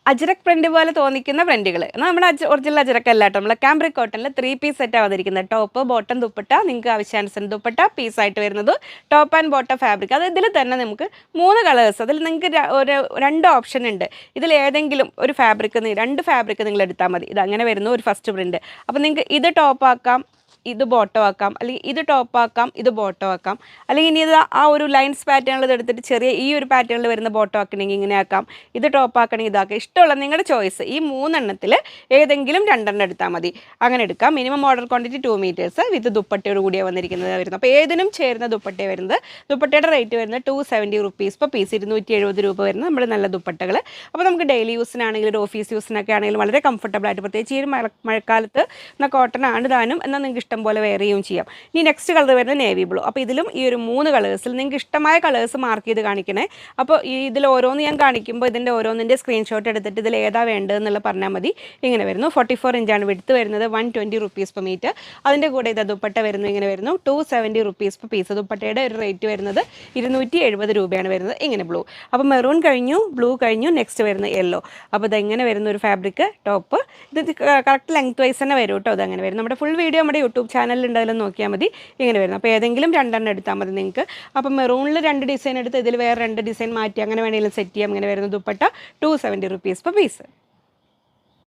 Ajrak print പോലെ തോന്നിക്കുന്ന പ്രിന്റുകൾ. നമ്മുടെ ഒറിജിനൽ അജ്രക് അല്ല കേട്ടോ, നമ്മളെ കാംബ്രിക് കോട്ടണിൽ 3 പീസ് സെറ്റ് വന്നിരിക്കുന്നത്. ടോപ്പ് ബോട്ടം ദുപ്പട്ട, നിങ്ങൾക്ക് ആവശ്യാനുസരണം ദുപ്പട്ട പീസായിട്ട് വരുന്നത്, ടോപ്പ് ആൻഡ് ബോട്ടം ഫാബ്രിക്. അത് ഇതിൽ തന്നെ നമുക്ക് 3 കളേഴ്സ്, അതിൽ നിങ്ങൾക്ക് ഒരു 2 ഓപ്ഷൻ ഉണ്ട്. ഇതിൽ ഏതെങ്കിലും ഒരു ഫാബ്രിക്, 2 ഫാബ്രിക് നിങ്ങൾ എടുത്താൽ മതി. ഇത് അങ്ങനെ വരുന്നു ഒരു ഫസ്റ്റ് പ്രിന്റ്. അപ്പോൾ നിങ്ങൾക്ക് ഇത് ടോപ്പ് ആക്കാം, ഇത് ബോട്ടം ആക്കാം, അല്ലെങ്കിൽ ഇത് ടോപ്പ് ആക്കാം, ഇത് ബോട്ടം ആക്കാം, അല്ലെങ്കിൽ ഇനി ഇത് ആ ഒരു ലൈൻസ് പാറ്റേണിൽ എടുത്തിട്ട് ചെറിയ ഈ ഒരു പാറ്റേണിൽ വരുന്ന ബോട്ടം ആക്കണമെങ്കിൽ ഇങ്ങനെ ആക്കാം, ഇത് ടോപ്പ് ആക്കണമെങ്കിൽ ഇതാക്കാം. ഇഷ്ടമുള്ള നിങ്ങളുടെ ചോയ്സ്. ഈ 3 എണ്ണത്തിൽ ഏതെങ്കിലും 2 എണ്ണം എടുത്താൽ മതി. അങ്ങനെ എടുക്കാം. മിനിമം ഓർഡർ ക്വാണ്ടിറ്റി 2 മീറ്റേഴ്സ് വിത്ത് ദുപ്പട്ടയോട് കൂടിയാണ് വരുന്നത്. അപ്പോൾ ഏതിനും ചേരുന്ന ദുപ്പട്ടയാണ് വരുന്നത്. ദുപ്പട്ടയുടെ റേറ്റ് വരുന്നത് 270 റുപ്പീസ് per പീസ്, 270 രൂപ വരുന്നത് നമ്മുടെ നല്ല ദുപ്പട്ടകൾ. അപ്പോൾ നമുക്ക് ഡെയിലി യൂസിനാണെങ്കിലും ഒരു ഓഫീസ് യൂസിനൊക്കെ ആണെങ്കിലും വളരെ കംഫർട്ടബിൾ ആയിട്ട്, പ്രത്യേകിച്ച് ഈ മഴക്കാലത്ത് എന്നാൽ കോട്ടൺ ആണ് താനും, എന്നാൽ നിങ്ങൾക്ക് ഇഷ്ടം പോലെ വെയർ ചെയ്യും ചെയ്യാം. ഇനി നെക്സ്റ്റ് കളർ വരുന്നത് നേവി ബ്ലൂ. അപ്പോൾ ഇതിലും ഈ ഒരു 3 കളേഴ്സിൽ നിങ്ങൾക്ക് ഇഷ്ടമായ കളേഴ്സ് മാർക്ക് ചെയ്ത് കാണിക്കണേ. അപ്പോൾ ഇതിൽ ഓരോന്ന് ഞാൻ കാണിക്കുമ്പോൾ ഇതിൻ്റെ ഓരോന്നിൻ്റെ സ്ക്രീൻഷോട്ട് എടുത്തിട്ട് ഇതിൽ ഏതാ വേണ്ടതെന്നുള്ള പറഞ്ഞാൽ മതി. ഇങ്ങനെ വരുന്നു. 44 ഇഞ്ചാണ് വിഡ്ത്ത് വരുന്നത്, 120 റുപ്പീസ് per മീറ്റർ. അതിൻ്റെ കൂടെ ഇത് ദുപ്പട്ട വരുന്നു, ഇങ്ങനെ വരുന്നു 270 റുപ്പീസ് per പീസ്. ദുപ്പട്ടയുടെ ഒരു റേറ്റ് വരുന്നത് 270 രൂപയാണ് വരുന്നത്. ഇങ്ങനെ ബ്ലൂ. അപ്പോൾ മെറൂൺ കഴിഞ്ഞു, ബ്ലൂ കഴിഞ്ഞു, നെക്സ്റ്റ് വരുന്നത് യെല്ലോ. അപ്പോൾ ഇതെങ്ങനെ വരുന്ന ഒരു ഫാബ്രിക് ടോപ്പ്. ഇത് കറക്റ്റ് ലെങ്ത് വൈസ് തന്നെ വരും കേട്ടോ. അതങ്ങനെ വരും. നമ്മുടെ ഫുൾ വീഡിയോ നമ്മുടെ യൂട്യൂബ് ചാനലിൽ ഉണ്ടെങ്കിലും നോക്കിയാൽ മതി. ഇങ്ങനെ വരുന്നു. അപ്പോൾ ഏതെങ്കിലും 2 എണ്ണം എടുത്താൽ മതി നിങ്ങൾക്ക്. അപ്പോൾ മെറൂണിൽ 2 ഡിസൈൻ എടുത്ത് ഇതിൽ വേറെ 2 ഡിസൈൻ മാറ്റി അങ്ങനെ വേണമെങ്കിലും സെറ്റ് ചെയ്യാം. ഇങ്ങനെ വരുന്ന ദുപ്പട്ട 270 റുപ്പീസ് per പീസ്.